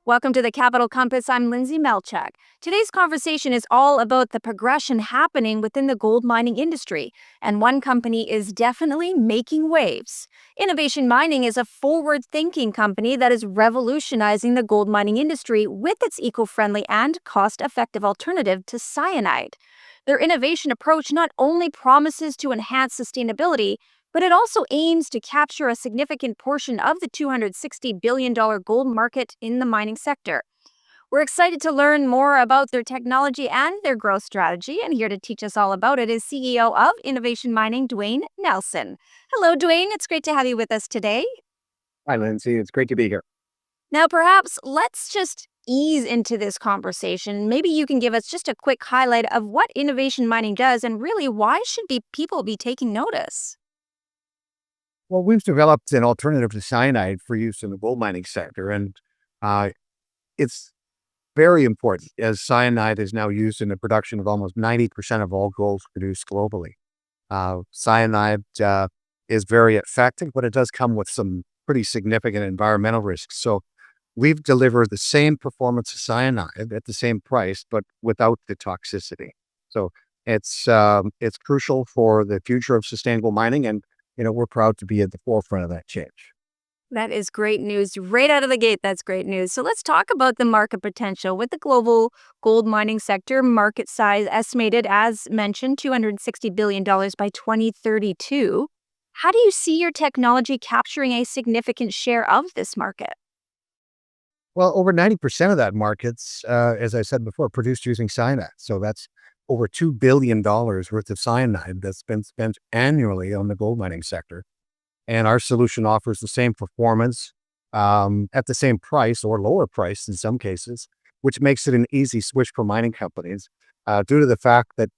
Welcome to the Capital Compass. I'm Lindsay Melchak. Today's conversation is all about the progression happening within the gold mining industry, and one company is definitely making waves. Innovation Mining is a forward-thinking company that is revolutionizing the gold mining industry with its eco-friendly and cost-effective alternative to cyanide. Their innovation approach not only promises to enhance sustainability, but it also aims to capture a significant portion of the $260 billion gold market in the mining sector. We're excited to learn more about their technology and their growth strategy, and here to teach us all about it is CEO of Innovation Mining, Duane Nelson. Hello, Duane. It's great to have you with us today. Hi, Lindsay. It's great to be here. Now, perhaps let's just ease into this conversation. Maybe you can give us just a quick highlight of what Innovation Mining does and really why should people be taking notice? Well, we've developed an alternative to cyanide for use in the gold mining sector, and uh, it's very important as cyanide is now used in the production of almost 90% of all gold produced globally. Cyanide is very effective, but it does come with some pretty significant environmental risks. So we've delivered the same performance of cyanide at the same price, but without the toxicity. So it's crucial for the future of sustainable mining, and we're proud to be at the forefront of that change. That is great news. Right out of the gate, that's great news. So let's talk about the market potential. With the global gold mining sector market size estimated, as mentioned, $260 billion by 2032. How do you see your technology capturing a significant share of this market? Well, over 90% of that market's, as I said before, produced using cyanide. So that's over $2 billion worth of cyanide that's been spent annually on the gold mining sector. And our solution offers the same performance at the same price or lower price in some cases, which makes it an easy switch for mining companies due to the fact that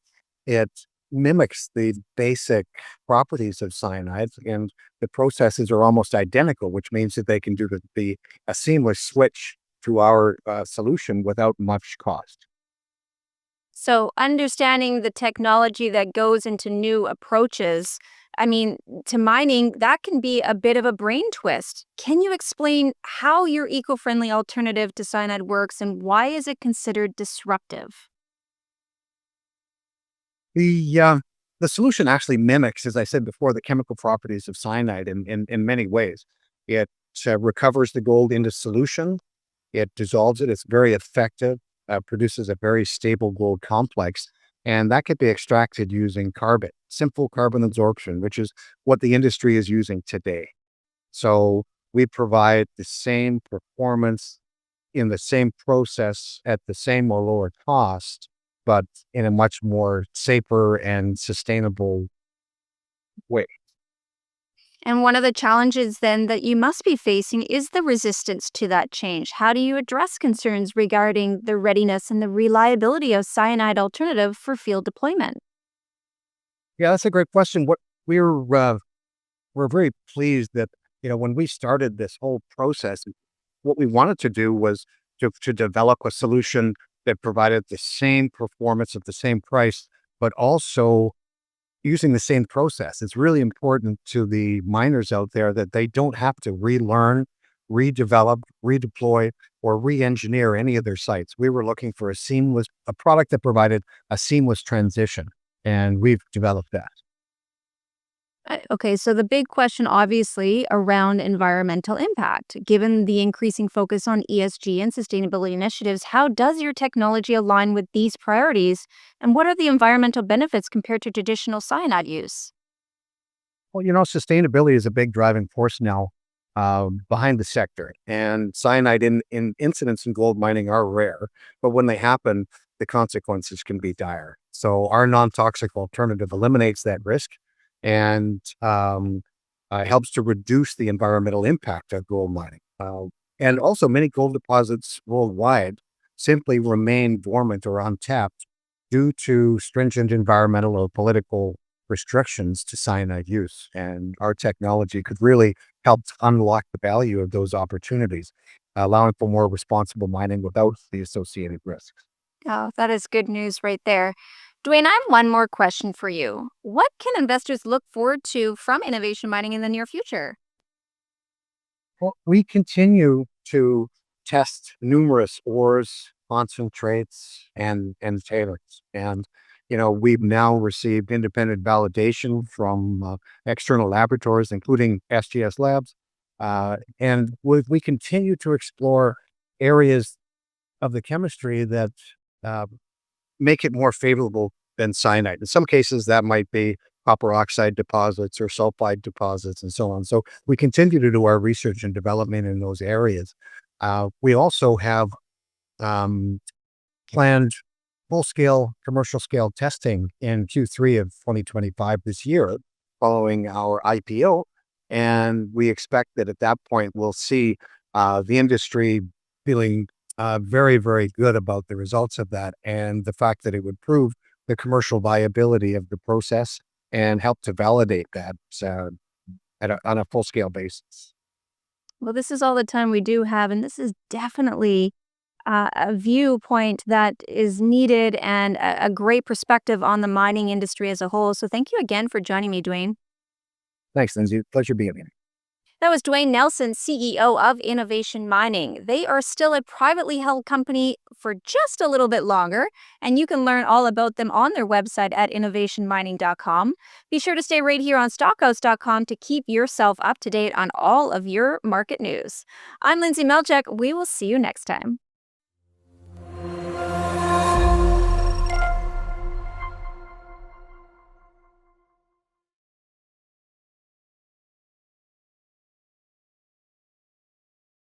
it mimics the basic properties of cyanide, and the processes are almost identical, which means that they can be a seamless switch to our solution without much cost. So, understanding the technology that goes into new approaches, to mining, that can be a bit of a brain twist. Can you explain how your eco-friendly alternative to cyanide works and why is it considered disruptive? The solution actually mimics, as I said before, the chemical properties of cyanide in many ways. It recovers the gold into solution. It dissolves it. It's very effective, produces a very stable gold complex, and that could be extracted using carbon, simple carbon absorption, which is what the industry is using today. So we provide the same performance in the same process at the same or lower cost, but in a much more safer and sustainable way. And one of the challenges then that you must be facing is the resistance to that change. How do you address concerns regarding the readiness and the reliability of cyanide alternative for field deployment? Yeah, that's a great question. What we're very pleased that when we started this whole process, what we wanted to do was to develop a solution that provided the same performance at the same price, but also using the same process. It's really important to the miners out there that they don't have to relearn, redevelop, redeploy, or re-engineer any of their sites. We were looking for a product that provided a seamless transition, and we've developed that. Okay, so the big question obviously around environmental impact. Given the increasing focus on ESG and sustainability initiatives, how does your technology align with these priorities? And what are the environmental benefits compared to traditional cyanide use? Well, sustainability is a big driving force now behind the sector. And cyanide in incidents in gold mining are rare, but when they happen, the consequences can be dire. So our non-toxic alternative eliminates that risk and helps to reduce the environmental impact of gold mining. And also, many gold deposits worldwide simply remain dormant or untapped due to stringent environmental or political restrictions to cyanide use. And our technology could really help to unlock the value of those opportunities, allowing for more responsible mining without the associated risks. Oh, that is good news right there. Duane, I have one more question for you. What can investors look forward to from innovation mining in the near future? Well, we continue to test numerous ores, concentrates, and tailings. And we've now received independent validation from external laboratories, including SGS Labs, and we continue to explore areas of the chemistry that uh, make it more favorable than cyanide. In some cases, that might be copper oxide deposits or sulfide deposits and so on. So we continue to do our research and development in those areas. We also have um, planned full-scale commercial scale testing in Q3 of 2025 this year, following our IPO. And we expect that at that point, we'll see the industry feeling very, very good about the results of that and the fact that it would prove the commercial viability of the process and help to validate that on a full-scale basis. Well, this is all the time we do have, and this is definitely a viewpoint that is needed and a great perspective on the mining industry as a whole. So thank you again for joining me, Duane. Thanks, Lindsay. Pleasure being here. That was Duane Nelson, CEO of Innovation Mining. They are still a privately held company for just a little bit longer, and you can learn all about them on their website at innovationmining.com. Be sure to stay right here on stockhouse.com to keep yourself up to date on all of your market news. I'm Lindsay Melchek. We will see you next time.